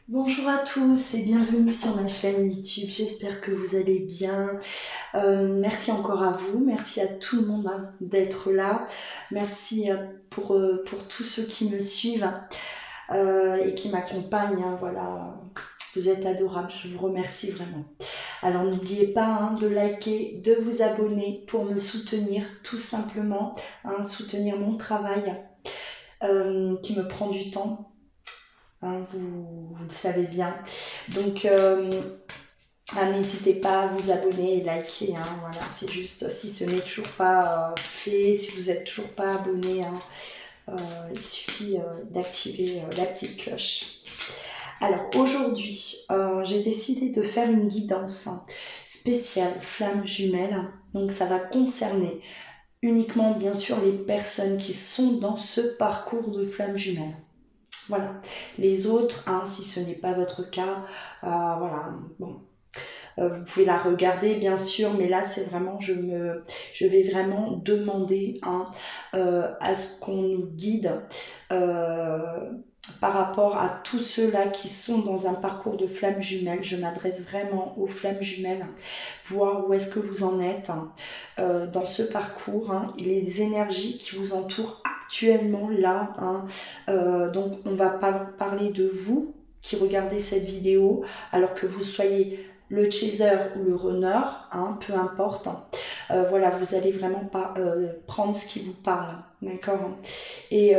Bonjour à tous et bienvenue sur ma chaîne YouTube. J'espère que vous allez bien. Merci encore à vous, merci à tout le monde d'être là. Merci pour tous ceux qui me suivent et qui m'accompagnent. Voilà, vous êtes adorables, je vous remercie vraiment. Alors n'oubliez pas de liker, de vous abonner pour me soutenir tout simplement, soutenir mon travail qui me prend du temps. Vous le savez bien. Donc, n'hésitez pas à vous abonner et liker. Voilà, c'est juste, si ce n'est toujours pas fait, si vous n'êtes toujours pas abonné, il suffit d'activer la petite cloche. Alors, aujourd'hui, j'ai décidé de faire une guidance spéciale flamme jumelle. Donc, ça va concerner uniquement, bien sûr, les personnes qui sont dans ce parcours de flamme jumelle. Voilà. Les autres, si ce n'est pas votre cas, voilà, bon, vous pouvez la regarder bien sûr, mais là c'est vraiment, je vais vraiment demander à ce qu'on nous guide par rapport à tous ceux-là qui sont dans un parcours de flammes jumelles. Je m'adresse vraiment aux flammes jumelles, voir où est-ce que vous en êtes dans ce parcours, et les énergies qui vous entourent actuellement là. Donc on va pas parler de vous qui regardez cette vidéo, alors que vous soyez le chaser ou le runner, peu importe. Voilà, vous allez vraiment pas prendre ce qui vous parle, d'accord. Et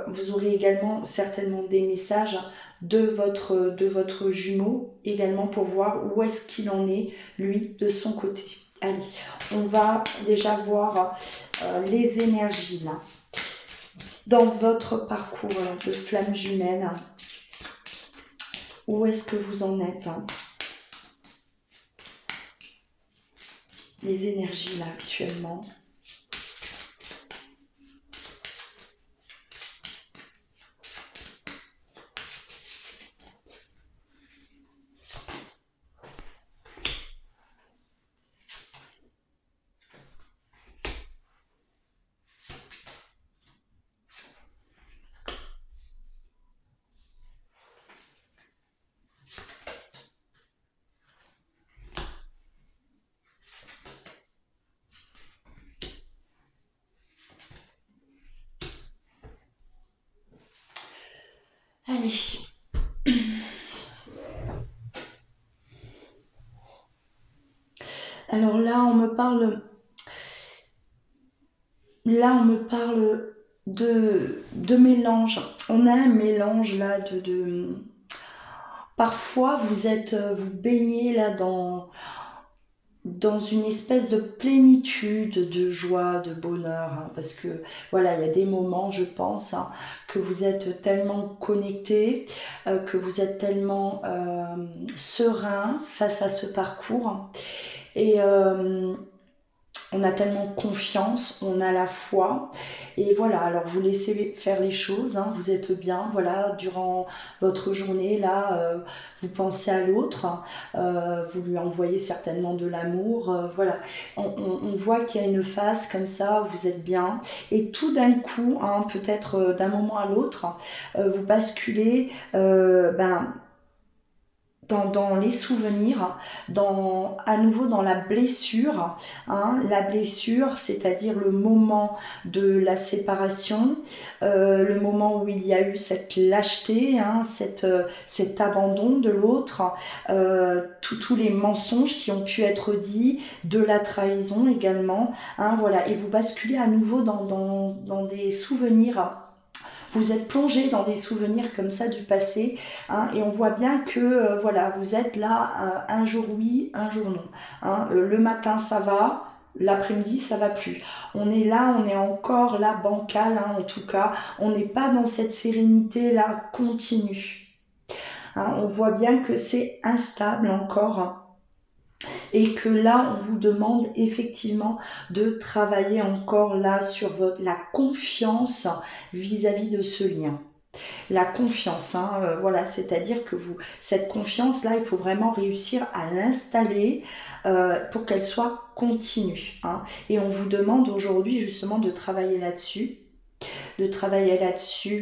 vous aurez également certainement des messages de votre jumeau également pour voir où est-ce qu'il en est lui de son côté. Allez, on va déjà voir les énergies là dans votre parcours de flamme jumelle. Où est-ce que vous en êtes, les énergies là actuellement. Allez. Alors là, on me parle de mélange. On a un mélange là parfois vous baignez là dans une espèce de plénitude, de joie, de bonheur, parce que voilà, il y a des moments, je pense, que vous êtes tellement connecté, que vous êtes tellement serein face à ce parcours, et on a tellement confiance, on a la foi, et voilà, alors vous laissez faire les choses, vous êtes bien, voilà, durant votre journée, là, vous pensez à l'autre, vous lui envoyez certainement de l'amour, voilà, on voit qu'il y a une phase comme ça, où vous êtes bien, et tout d'un coup, peut-être d'un moment à l'autre, vous basculez, dans les souvenirs, à nouveau dans la blessure, la blessure, c'est-à-dire le moment de la séparation, le moment où il y a eu cette lâcheté, cet abandon de l'autre, tous les mensonges qui ont pu être dits, de la trahison également, voilà, et vous basculez à nouveau dans des souvenirs. Vous êtes plongé dans des souvenirs comme ça du passé, et on voit bien que voilà, vous êtes là un jour oui, un jour non. Le matin ça va, l'après-midi ça va plus. On est là, on est encore là bancal, en tout cas, on n'est pas dans cette sérénité là continue. On voit bien que c'est instable encore, et que là on vous demande effectivement de travailler encore là sur la confiance vis-à-vis de ce lien. La confiance, voilà, c'est-à-dire que cette confiance-là, il faut vraiment réussir à l'installer pour qu'elle soit continue. Et on vous demande aujourd'hui justement de travailler là-dessus,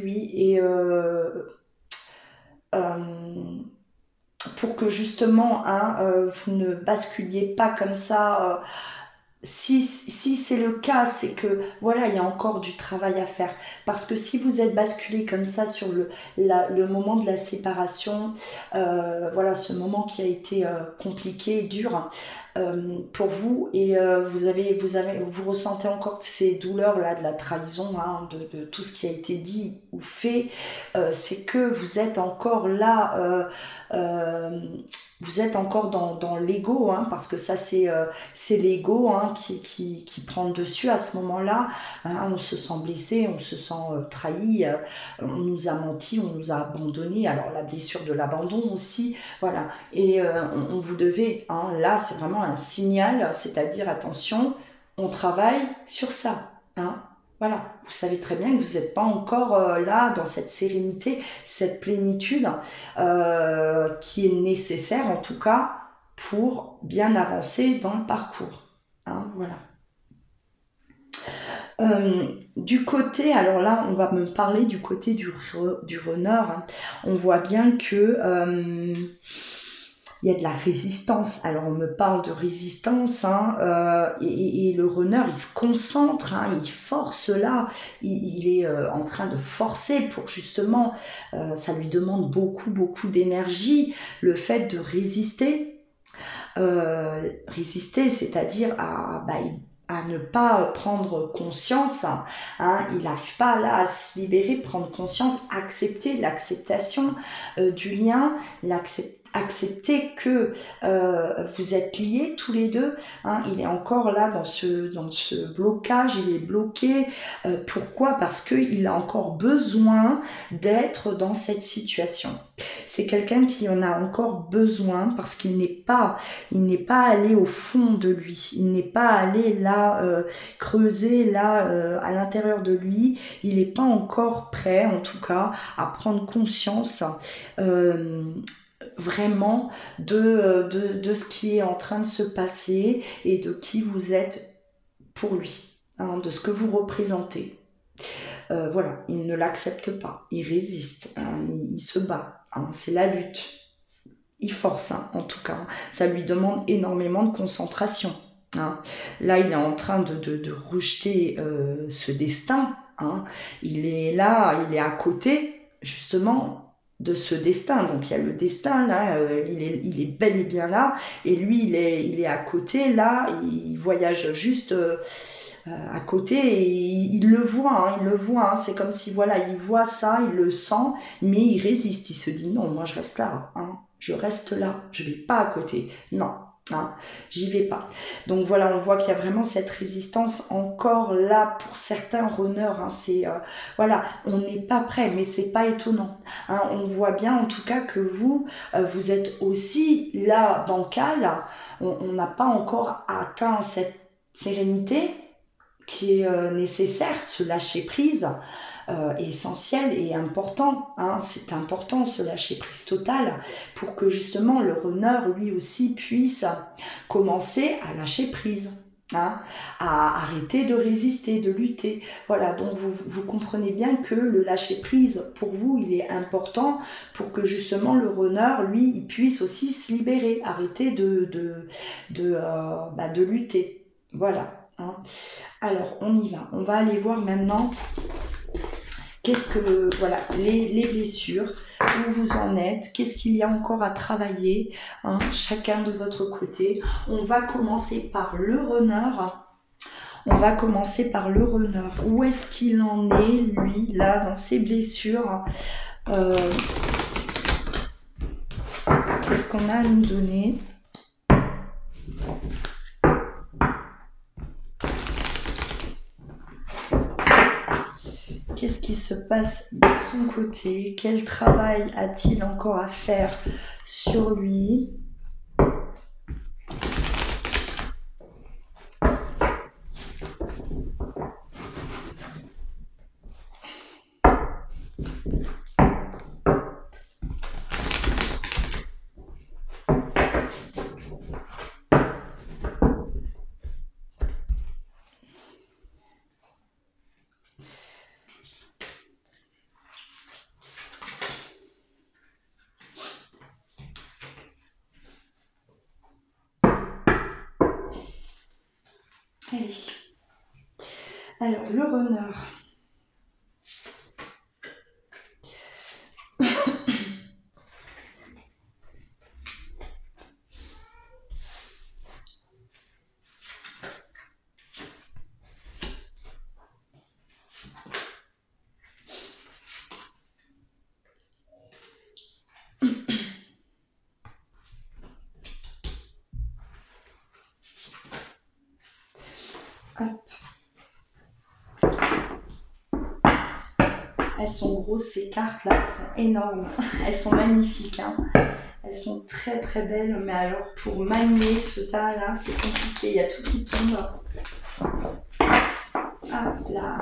oui, et pour que justement hein, vous ne basculiez pas comme ça. Si c'est le cas, c'est que voilà, il y a encore du travail à faire. Parce que si vous êtes basculé comme ça sur le moment de la séparation, voilà, ce moment qui a été compliqué, dur pour vous, et vous ressentez encore ces douleurs là de la trahison, hein, de tout ce qui a été dit ou fait, c'est que vous êtes encore là. Vous êtes encore dans l'ego, hein, parce que ça c'est l'ego hein, qui prend le dessus à ce moment-là. Hein, on se sent blessé, on se sent trahi, on nous a menti, on nous a abandonné. Alors la blessure de l'abandon aussi, voilà. Et on vous devait, hein, là c'est vraiment un signal, c'est-à-dire attention, on travaille sur ça. Hein. Voilà, vous savez très bien que vous n'êtes pas encore là dans cette sérénité, cette plénitude qui est nécessaire en tout cas pour bien avancer dans le parcours. Hein, voilà. Du côté, alors là on va me parler du côté du runner, hein. On voit bien que il y a de la résistance. Alors on me parle de résistance hein, et le runner il se concentre, hein, il force là, il est en train de forcer pour justement, ça lui demande beaucoup d'énergie, le fait de résister. Résister, c'est-à-dire à ne pas prendre conscience, hein, il n'arrive pas là à se libérer, prendre conscience, accepter l'acceptation du lien, accepter que vous êtes liés tous les deux, hein, il est encore là dans ce blocage, il est bloqué, pourquoi? Parce qu'il a encore besoin d'être dans cette situation. C'est quelqu'un qui en a encore besoin parce qu'il n'est pas allé au fond de lui, il n'est pas allé là creuser là à l'intérieur de lui, il n'est pas encore prêt en tout cas à prendre conscience vraiment de ce qui est en train de se passer et de qui vous êtes pour lui, hein, de ce que vous représentez. Voilà, il ne l'accepte pas, il résiste, hein, il se bat, hein, c'est la lutte. Il force, hein, en tout cas. Ça lui demande énormément de concentration. Hein. Là, il est en train de rejeter ce destin. Hein. Il est là, il est à côté, justement, de ce destin. Donc, il y a le destin, là, il est bel et bien là. Et lui, il est à côté, là. Il voyage juste à côté et il le voit, hein, il le voit. Hein. C'est comme si, voilà, il voit ça, il le sent, mais il résiste. Il se dit, non, moi, je reste là. Hein. Je reste là, je vais pas à côté. Non, hein, j'y vais pas. Donc voilà, on voit qu'il y a vraiment cette résistance encore là pour certains runners. Hein, c'est voilà, on n'est pas prêt, mais c'est pas étonnant. Hein, on voit bien en tout cas que vous êtes aussi là bancal. On n'a pas encore atteint cette sérénité qui est nécessaire, ce lâcher prise. Essentiel et important. Hein. C'est important ce lâcher prise total pour que justement le runner lui aussi puisse commencer à lâcher prise. Hein, à arrêter de résister, de lutter. Voilà, donc vous comprenez bien que le lâcher prise pour vous il est important pour que justement le runner lui il puisse aussi se libérer, arrêter de lutter. Voilà. Hein. Alors on y va, on va aller voir maintenant qu'est-ce que, voilà, les blessures, où vous en êtes, qu'est-ce qu'il y a encore à travailler, hein, chacun de votre côté. On va commencer par le runner. On va commencer par le runner. Où est-ce qu'il en est, lui, là, dans ses blessures Qu'est-ce qu'on a à nous donner ? Qu'est-ce qui se passe de son côté? Quel travail a-t-il encore à faire sur lui? Allez. Alors, le runner. Hop. Elles sont grosses, ces cartes là, elles sont énormes, elles sont magnifiques, hein. Elles sont très très belles, mais alors pour manier ce tas là, c'est compliqué, il y a tout qui tombe. Hop là.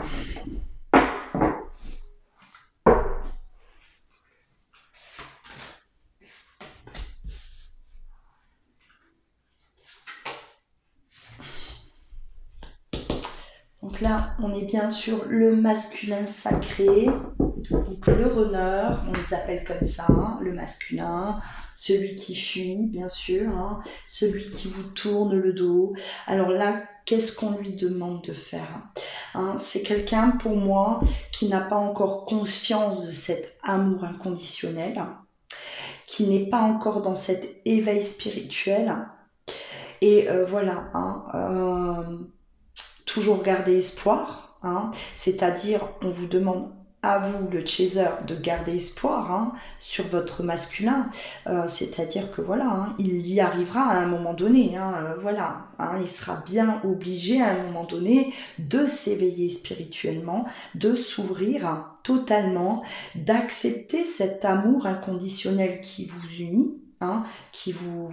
Donc là, on est bien sur le masculin sacré, donc le runner, on les appelle comme ça, hein, le masculin, celui qui fuit, bien sûr, hein, celui qui vous tourne le dos. Alors là, qu'est-ce qu'on lui demande de faire, hein? C'est quelqu'un, pour moi, qui n'a pas encore conscience de cet amour inconditionnel, qui n'est pas encore dans cet éveil spirituel. Et voilà, hein, toujours garder espoir, hein, c'est-à-dire on vous demande à vous, le chaser, de garder espoir, hein, sur votre masculin, c'est-à-dire que voilà, hein, il y arrivera à un moment donné, hein, voilà, hein, il sera bien obligé à un moment donné de s'éveiller spirituellement, de s'ouvrir totalement, d'accepter cet amour inconditionnel qui vous unit, hein, qui vous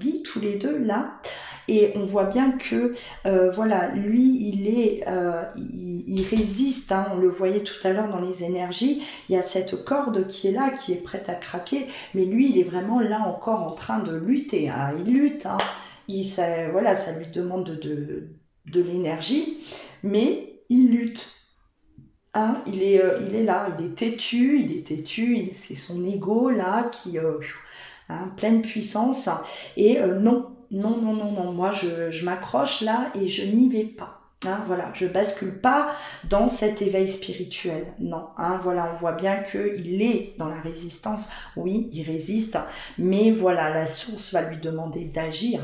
lie tous les deux là. Et on voit bien que voilà, lui, il résiste, hein, on le voyait tout à l'heure dans les énergies, il y a cette corde qui est là, qui est prête à craquer, mais lui, il est vraiment là encore en train de lutter, hein, il lutte, hein, voilà, ça lui demande de l'énergie, mais il lutte. Hein, il est là, il est têtu, c'est son ego là qui hein, pleine puissance, et non, moi je m'accroche là et je n'y vais pas. Hein, voilà, je bascule pas dans cet éveil spirituel, non. Hein, voilà, on voit bien qu'il est dans la résistance, oui, il résiste, mais voilà, la source va lui demander d'agir.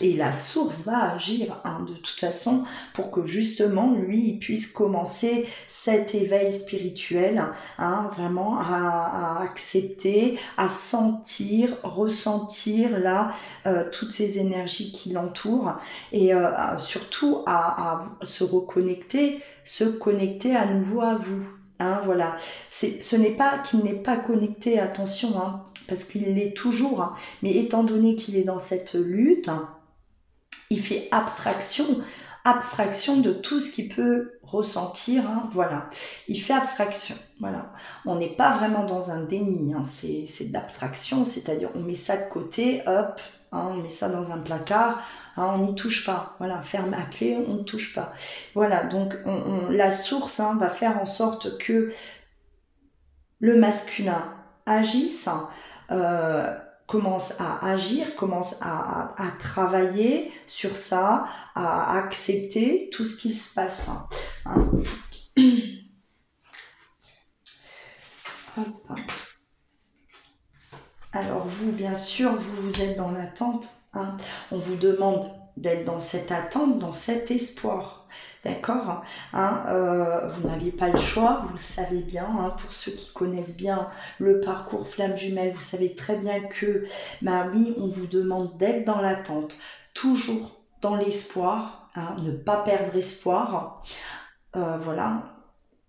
Et la source va agir, hein, de toute façon, pour que justement lui il puisse commencer cet éveil spirituel, hein, vraiment à accepter, à sentir, ressentir là toutes ces énergies qui l'entourent, et surtout à se connecter à nouveau à vous. Hein, voilà. Ce n'est pas qu'il n'est pas connecté, attention, hein, parce qu'il l'est toujours, hein, mais étant donné qu'il est dans cette lutte, hein, il fait abstraction de tout ce qu'il peut ressentir, hein, voilà. Il fait abstraction, voilà. On n'est pas vraiment dans un déni, hein, c'est de l'abstraction, c'est-à-dire on met ça de côté, hop, hein, on met ça dans un placard, hein, on n'y touche pas, voilà, ferme à clé, on ne touche pas. Voilà, donc la source, hein, va faire en sorte que le masculin agisse, commence à agir, commence à travailler sur ça, à accepter tout ce qui se passe. Hein. Hop. Alors vous, bien sûr, vous êtes dans l'attente. Hein. On vous demande d'être dans cette attente, dans cet espoir. D'accord, hein, vous n'aviez pas le choix, vous le savez bien, hein, pour ceux qui connaissent bien le parcours Flamme Jumelle, vous savez très bien que, bah oui, on vous demande d'être dans l'attente, toujours dans l'espoir, hein, ne pas perdre espoir, voilà.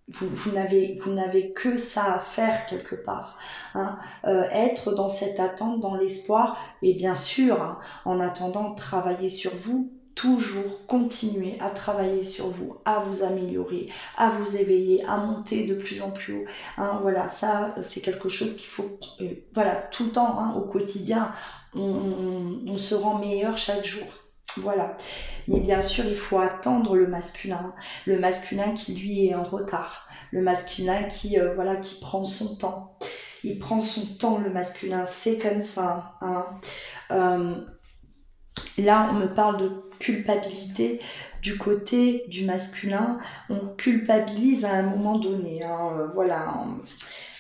Vous n'avez que ça à faire quelque part, hein, être dans cette attente, dans l'espoir, et bien sûr, hein, en attendant, travailler sur vous, toujours continuer à travailler sur vous, à vous améliorer, à vous éveiller, à monter de plus en plus haut. Hein, voilà, ça c'est quelque chose qu'il faut, voilà, tout le temps, hein, au quotidien, on se rend meilleur chaque jour. Voilà. Mais bien sûr, il faut attendre le masculin qui lui est en retard, le masculin qui prend son temps. Il prend son temps, le masculin, c'est comme ça. Hein. Là, on me parle de culpabilité du côté du masculin. On culpabilise à un moment donné, hein, voilà.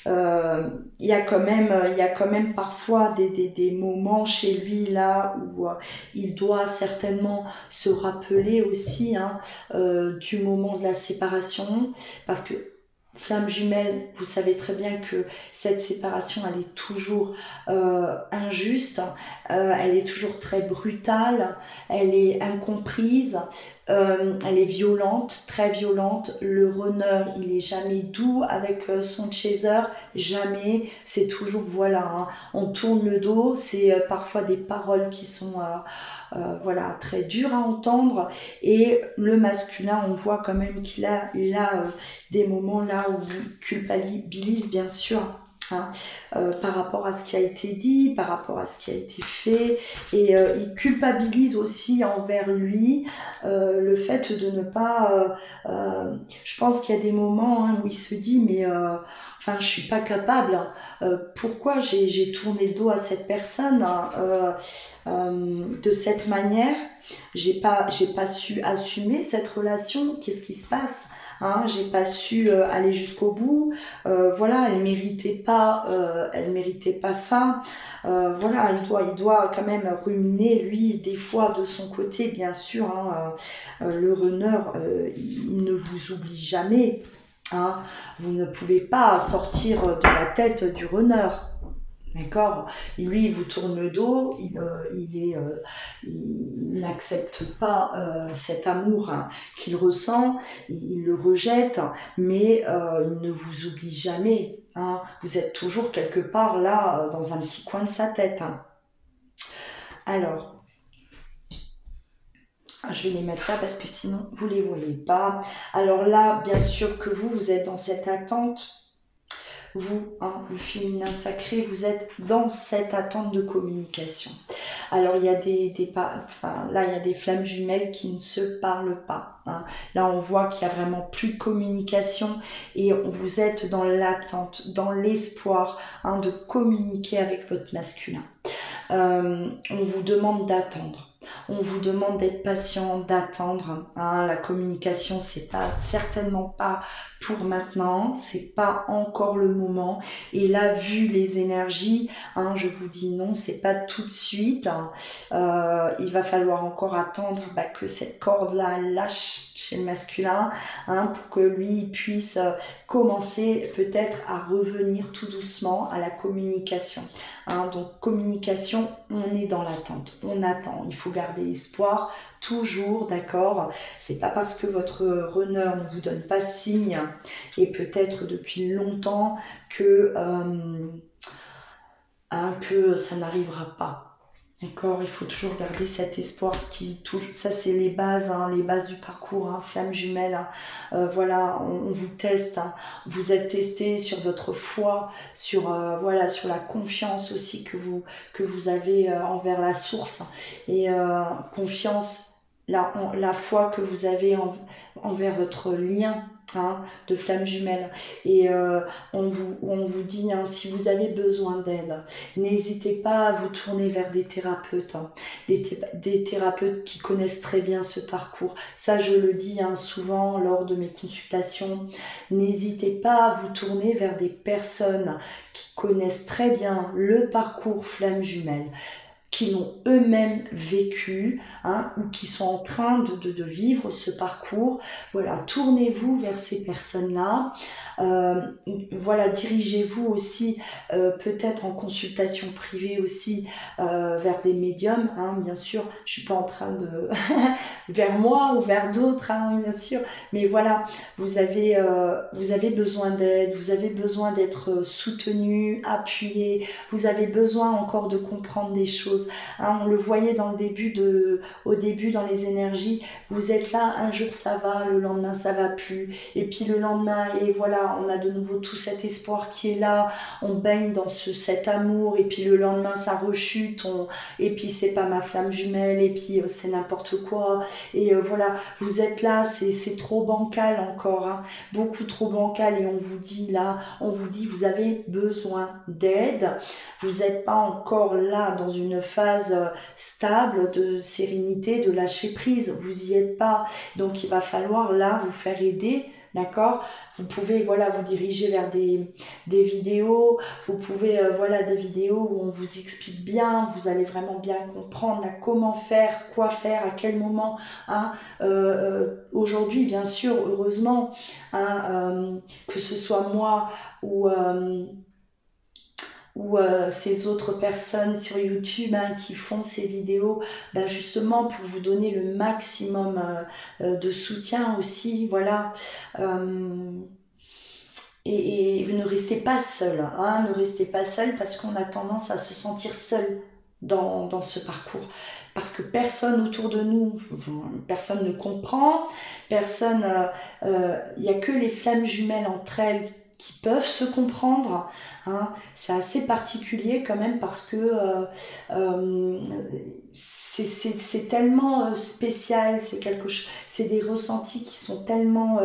Il y a quand même parfois des moments chez lui là où il doit certainement se rappeler aussi, hein, du moment de la séparation, parce que flamme jumelle, vous savez très bien que cette séparation, elle est toujours injuste, elle est toujours très brutale, elle est incomprise, elle est violente, très violente. Le runner, il est jamais doux avec son chaser, jamais. C'est toujours, voilà, hein, on tourne le dos, c'est parfois des paroles qui sont voilà, très dures à entendre. Et le masculin, on voit quand même qu'il a des moments là où il culpabilise, bien sûr, hein, par rapport à ce qui a été dit, par rapport à ce qui a été fait, et il culpabilise aussi envers lui le fait de ne pas... je pense qu'il y a des moments, hein, où il se dit, mais enfin, je suis pas capable, pourquoi j'ai tourné le dos à cette personne, de cette manière, j'ai pas su assumer cette relation, qu'est-ce qui se passe, hein, j'ai pas su aller jusqu'au bout, voilà, elle méritait pas ça, voilà, il doit quand même ruminer, lui, des fois de son côté, bien sûr, hein, le runner, il ne vous oublie jamais, hein, vous ne pouvez pas sortir de la tête du runner. D'accord. Lui, il vous tourne le dos, il n'accepte pas cet amour, hein, qu'il ressent, il le rejette, mais il ne vous oublie jamais, hein. Vous êtes toujours quelque part là, dans un petit coin de sa tête, hein. Alors, je vais les mettre là parce que sinon vous ne les voyez pas. Alors là, bien sûr que vous êtes dans cette attente. Vous, hein, le féminin sacré, vous êtes dans cette attente de communication. Alors il y a il y a des flammes jumelles qui ne se parlent pas, hein. Là on voit qu'il y a vraiment plus de communication et vous êtes dans l'attente, dans l'espoir, hein, de communiquer avec votre masculin. On vous demande d'attendre. On vous demande d'être patient, d'attendre, hein. La communication, c'est certainement pas pour maintenant, c'est pas encore le moment. Et là, vu les énergies, hein, je vous dis non, c'est pas tout de suite, hein. Il va falloir encore attendre que cette corde-là lâche chez le masculin, hein, pour que lui puisse commencer peut-être à revenir tout doucement à la communication. Hein, donc communication, on est dans l'attente, on attend, il faut garder espoir toujours, d'accord. C'est pas parce que votre runner ne vous donne pas signe, et peut-être depuis longtemps, que ça n'arrivera pas. D'accord, il faut toujours garder cet espoir, ça c'est les bases, hein, les bases du parcours, hein, flamme jumelle, hein. Voilà, on vous teste, hein. Vous êtes testé sur votre foi, sur sur la confiance aussi que vous avez envers la source, et confiance, la foi que vous avez envers votre lien, hein, de flamme jumelle. Et on vous dit, hein, si vous avez besoin d'aide, n'hésitez pas à vous tourner vers des thérapeutes, hein, des thérapeutes qui connaissent très bien ce parcours. Ça, je le dis, hein, souvent lors de mes consultations. N'hésitez pas à vous tourner vers des personnes qui connaissent très bien le parcours flamme jumelle, qui l'ont eux-mêmes vécu, hein, ou qui sont en train de vivre ce parcours. Voilà, tournez-vous vers ces personnes-là. Voilà, dirigez-vous aussi, peut-être en consultation privée aussi, vers des médiums, hein, bien sûr. Je suis pas en train de... vers moi ou vers d'autres, hein, bien sûr. Mais voilà, vous avez besoin d'aide, vous avez besoin d'être soutenu, appuyé, vous avez besoin encore de comprendre des choses. Hein, on le voyait au début dans les énergies, vous êtes là, un jour ça va, le lendemain ça va plus, et puis le lendemain, et voilà, on a de nouveau tout cet espoir qui est là, on baigne dans cet amour, et puis le lendemain ça rechute, et puis c'est pas ma flamme jumelle, et puis c'est n'importe quoi, et voilà, vous êtes là, c'est trop bancal encore, hein, beaucoup trop bancal, et on vous dit vous avez besoin d'aide, vous n'êtes pas encore là dans une phase stable, de sérénité, de lâcher prise. Vous y êtes pas. Donc, il va falloir là vous faire aider. D'accord? Vous pouvez voilà vous diriger vers des vidéos, vous pouvez voilà des vidéos où on vous explique bien, vous allez vraiment bien comprendre là, comment faire, quoi faire, à quel moment. Hein. Aujourd'hui, bien sûr, heureusement, hein, que ce soit moi ou ces autres personnes sur YouTube hein, qui font ces vidéos, ben justement pour vous donner le maximum de soutien aussi, voilà. Euh, et ne restez pas seul, hein, ne restez pas seul parce qu'on a tendance à se sentir seul dans ce parcours. Parce que personne autour de nous, personne ne comprend, personne, il n'y a que les flammes jumelles entre elles qui peuvent se comprendre. Hein. C'est assez particulier quand même parce que c'est tellement spécial, c'est quelque chose, c'est des ressentis qui sont tellement,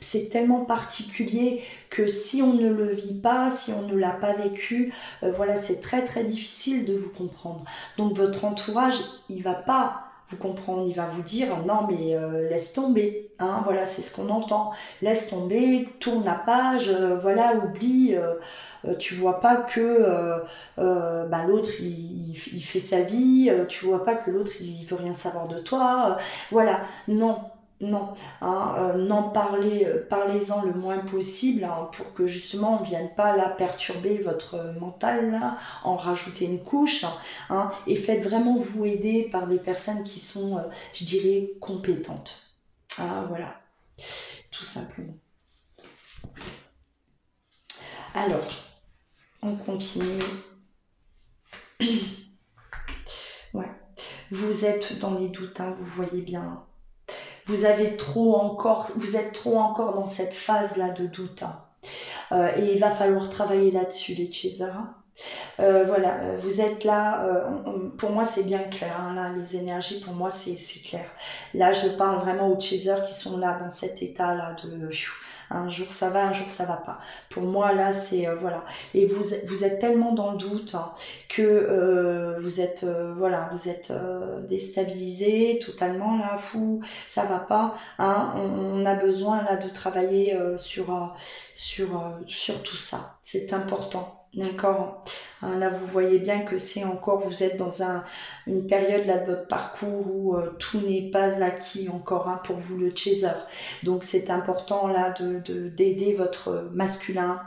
c'est tellement particulier que si on ne le vit pas, si on ne l'a pas vécu, voilà, c'est très très difficile de vous comprendre. Donc votre entourage, il va pas vous comprendre, il va vous dire non mais laisse tomber, hein, voilà, c'est ce qu'on entend, laisse tomber, tourne la page, voilà, oublie, tu vois pas que bah, l'autre il fait sa vie, tu vois pas que l'autre il veut rien savoir de toi, voilà, non. Non, hein, parlez-en le moins possible hein, pour que justement on ne vienne pas là perturber votre mental, là, en rajouter une couche hein, et faites vraiment vous aider par des personnes qui sont, je dirais, compétentes. Ah, voilà, tout simplement. Alors, on continue. Ouais. Vous êtes dans les doutes, hein, vous voyez bien. Vous êtes trop encore dans cette phase-là de doute. Hein. Et il va falloir travailler là-dessus, les chasers. Hein. Voilà, vous êtes là, pour moi c'est bien clair, hein, là, les énergies, pour moi c'est clair. Là, je parle vraiment aux chasers qui sont là, dans cet état-là de... Un jour ça va, un jour ça va pas. Pour moi, là, c'est... voilà. Et vous êtes tellement dans le doute hein, que vous êtes, voilà, vous êtes déstabilisé, totalement, là, fou, ça va pas. Hein, on a besoin, là, de travailler sur tout ça. C'est important. D'accord. Hein, là, vous voyez bien que c'est encore, vous êtes dans une période là de votre parcours où tout n'est pas acquis encore hein, pour vous le chaser. Donc c'est important là d'aider votre masculin.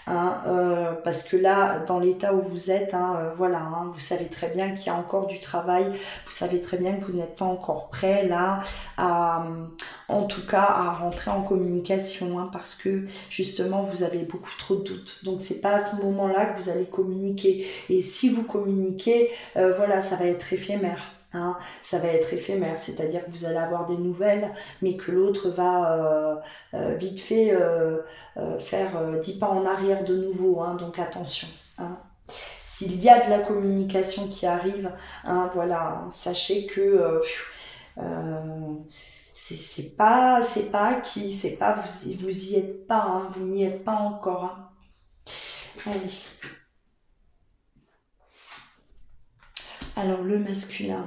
Hein, parce que là, dans l'état où vous êtes, hein, voilà, hein, vous savez très bien qu'il y a encore du travail, vous savez très bien que vous n'êtes pas encore prêt là, en tout cas, à rentrer en communication, hein, parce que justement, vous avez beaucoup trop de doutes. Donc, c'est pas à ce moment-là que vous allez communiquer. Et si vous communiquez, voilà, ça va être éphémère. Hein, ça va être éphémère, c'est-à-dire que vous allez avoir des nouvelles, mais que l'autre va vite fait faire 10 pas en arrière de nouveau, hein, donc attention. Hein. S'il y a de la communication qui arrive, hein, voilà, sachez que c'est pas acquis, c'est pas vous y êtes pas, hein, vous n'y êtes pas encore. Hein. Allez. Alors le masculin,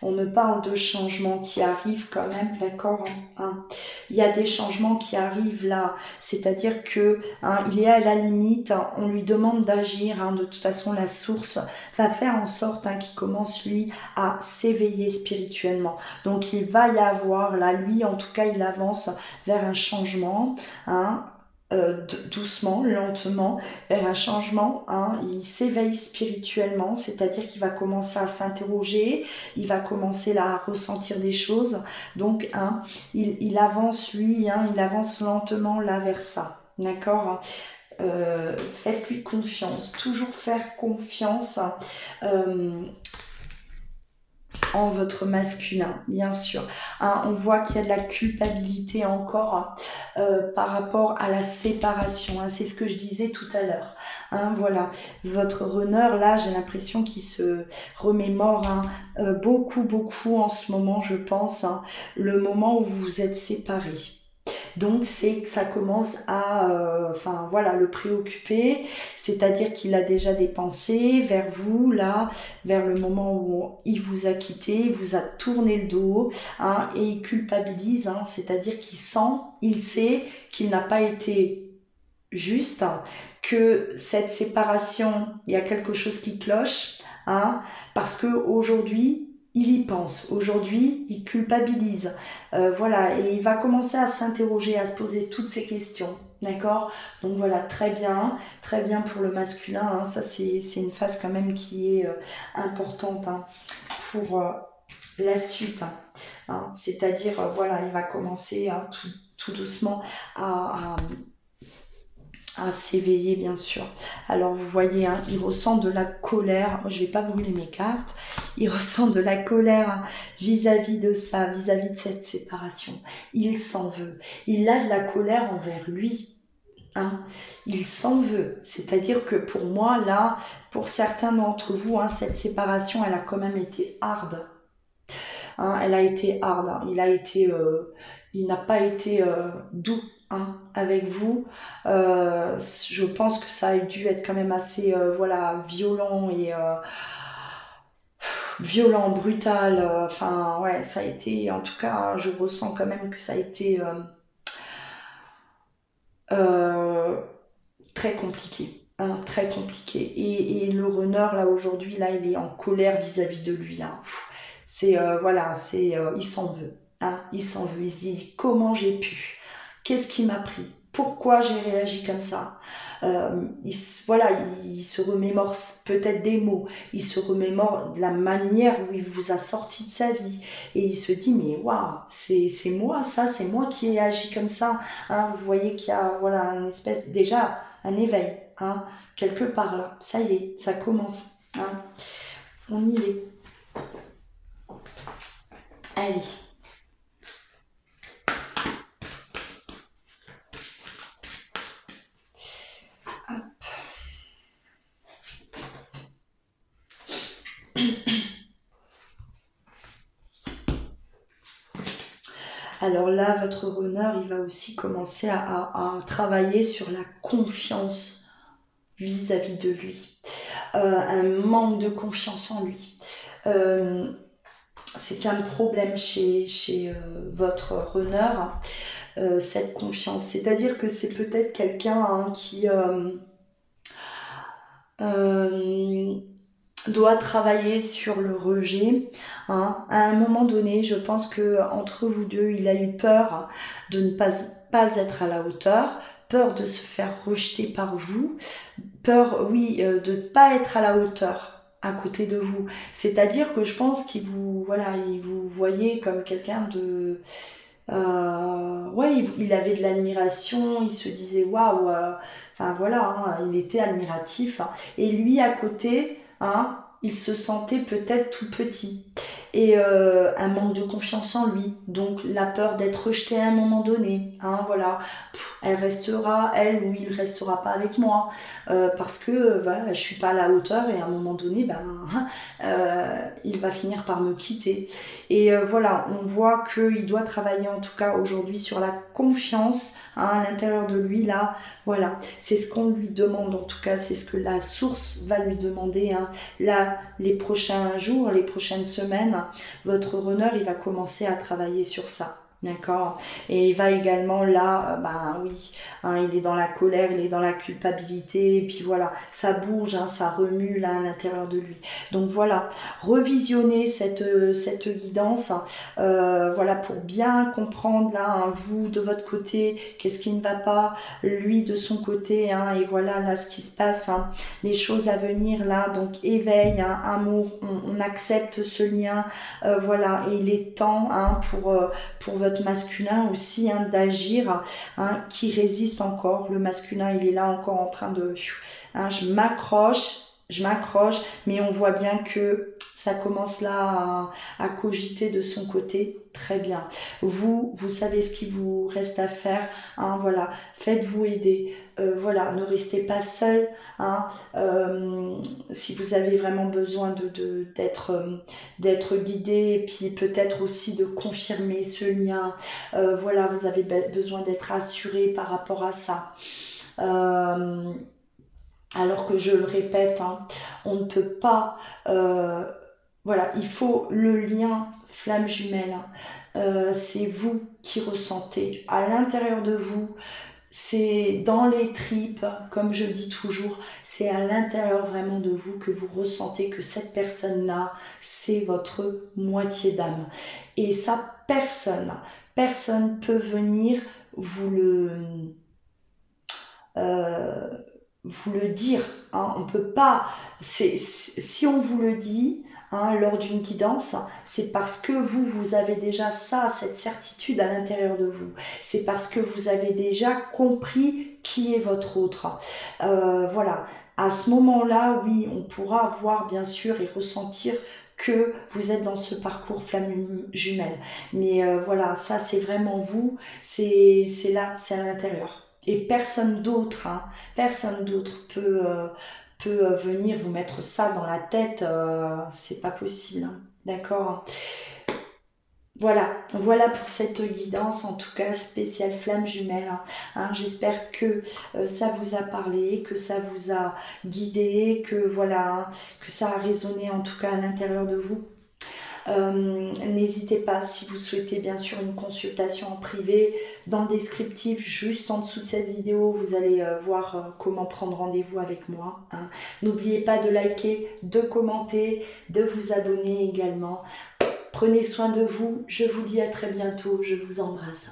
on me parle de changements qui arrivent quand même, d'accord hein. Il y a des changements qui arrivent là, c'est-à-dire que hein, il est à la limite, hein, on lui demande d'agir, hein, de toute façon la source va faire en sorte hein, qu'il commence lui à s'éveiller spirituellement. Donc il va y avoir là, lui en tout cas il avance vers un changement, hein, doucement, lentement, vers un changement. Hein. Il s'éveille spirituellement, c'est-à-dire qu'il va commencer à s'interroger, il va commencer là, à ressentir des choses. Donc, hein, il avance, lui, hein, il avance lentement là vers ça. D'accord faites-lui confiance, toujours faire confiance. En votre masculin, bien sûr. Hein, on voit qu'il y a de la culpabilité encore par rapport à la séparation. Hein, c'est ce que je disais tout à l'heure. Hein, voilà, votre runner, là, j'ai l'impression qu'il se remémore hein, beaucoup en ce moment, je pense, hein, le moment où vous vous êtes séparés. Donc c'est que ça commence à enfin voilà, le préoccuper, c'est-à-dire qu'il a déjà des pensées vers vous, là, vers le moment où il vous a quitté, il vous a tourné le dos, hein, et il culpabilise, hein, c'est-à-dire qu'il sent, il sait qu'il n'a pas été juste, hein, que cette séparation, il y a quelque chose qui cloche, hein, parce que aujourd'hui il y pense, aujourd'hui il culpabilise, voilà, et il va commencer à s'interroger, à se poser toutes ces questions, d'accord? Donc voilà, très bien pour le masculin, hein, ça c'est une phase quand même qui est importante, hein, pour la suite, hein, hein, c'est-à-dire voilà, il va commencer, hein, tout doucement à s'éveiller, bien sûr. Alors vous voyez, hein, il ressent de la colère. Moi, je vais pas brûler mes cartes. Il ressent de la colère, hein, vis-à-vis de ça, vis-à-vis de cette séparation. Il s'en veut. Il a de la colère envers lui, hein. Il s'en veut. C'est-à-dire que pour moi, là, pour certains d'entre vous, hein, cette séparation, elle a quand même été hard, hein. Elle a été hard, hein. Il n'a pas été doux, hein, avec vous. Je pense que ça a dû être quand même assez voilà, violent et violent, brutal. Enfin, ouais, ça a été, en tout cas, je ressens quand même que ça a été euh, très compliqué. Hein, très compliqué. Et le runner, là, aujourd'hui, là, il est en colère vis-à-vis de lui, hein. C'est, voilà, c'est, il s'en veut, hein, il s'en veut. Il se dit, comment j'ai pu? Qu'est-ce qui m'a pris? Pourquoi j'ai réagi comme ça? Voilà, il se remémore peut-être des mots, il se remémore de la manière où il vous a sorti de sa vie, et il se dit, mais waouh, c'est moi ça, c'est moi qui ai agi comme ça, hein. Vous voyez qu'il y a voilà, une espèce, déjà un éveil, hein, quelque part là, ça y est, ça commence, hein. On y est. Allez. Alors là, votre runner, il va aussi commencer à travailler sur la confiance vis-à-vis de lui. Un manque de confiance en lui. C'est un problème chez votre runner, cette confiance. C'est-à-dire que c'est peut-être quelqu'un, hein, qui doit travailler sur le rejet, hein. À un moment donné, je pense que entre vous deux, il a eu peur de ne pas être à la hauteur, peur de se faire rejeter par vous, peur, oui, de ne pas être à la hauteur à côté de vous. C'est-à-dire que je pense qu'il vous, voilà, il vous voyait comme quelqu'un de... ouais, il avait de l'admiration, il se disait waouh, enfin voilà, hein, il était admiratif, hein. Et lui à côté, hein, il se sentait peut-être tout petit, et un manque de confiance en lui, donc la peur d'être rejeté à un moment donné, hein, voilà. Elle restera, elle ou il restera pas avec moi, parce que voilà, je suis pas à la hauteur, et à un moment donné, ben, il va finir par me quitter. Et voilà, on voit qu'il doit travailler en tout cas aujourd'hui sur la confiance, hein, à l'intérieur de lui, là, voilà, c'est ce qu'on lui demande, en tout cas c'est ce que la source va lui demander, hein. Là, les prochains jours, les prochaines semaines, votre runner, il va commencer à travailler sur ça. D'accord. Et il va également là, ben oui, hein, il est dans la colère, il est dans la culpabilité, et puis voilà, ça bouge, hein, ça remue là à l'intérieur de lui. Donc voilà, revisionnez cette guidance, voilà, pour bien comprendre là, hein, vous de votre côté, qu'est-ce qui ne va pas, lui de son côté, hein, et voilà là ce qui se passe, hein, les choses à venir là, donc éveil, hein, amour, on accepte ce lien, voilà, et il est temps, hein, pour votre masculin aussi, hein, d'agir, hein, qui résiste encore. Le masculin, il est là encore en train de... Hein, je m'accroche, mais on voit bien que Ça commence là à cogiter de son côté. Très bien. Vous savez ce qu'il vous reste à faire. Hein, voilà. Faites-vous aider. Voilà. Ne restez pas seul. Hein, si vous avez vraiment besoin d'être guidé, et puis peut-être aussi de confirmer ce lien. Voilà, vous avez besoin d'être assuré par rapport à ça. Alors que je le répète, hein, on ne peut pas... voilà, il faut le lien flamme jumelle. C'est vous qui ressentez à l'intérieur de vous. C'est dans les tripes, comme je dis toujours, c'est à l'intérieur vraiment de vous que vous ressentez que cette personne-là, c'est votre moitié d'âme. Et ça, personne peut venir vous vous le dire. Hein. On peut pas. Si on vous le dit, hein, lors d'une guidance, c'est parce que vous avez déjà ça, cette certitude à l'intérieur de vous. C'est parce que vous avez déjà compris qui est votre autre. Voilà. À ce moment-là, oui, on pourra voir bien sûr et ressentir que vous êtes dans ce parcours flamme jumelle. Mais voilà, ça c'est vraiment vous, c'est là, c'est à l'intérieur. Et personne d'autre, hein, personne d'autre peut venir vous mettre ça dans la tête, c'est pas possible. Hein. D'accord? Voilà pour cette guidance, en tout cas spéciale flamme jumelle. Hein. J'espère que ça vous a parlé, que ça vous a guidé, que voilà, hein, que ça a résonné en tout cas à l'intérieur de vous. N'hésitez pas, si vous souhaitez bien sûr une consultation en privé, dans le descriptif juste en dessous de cette vidéo, vous allez voir comment prendre rendez-vous avec moi. Hein. N'oubliez pas de liker, de commenter, de vous abonner également. Prenez soin de vous, je vous dis à très bientôt, je vous embrasse.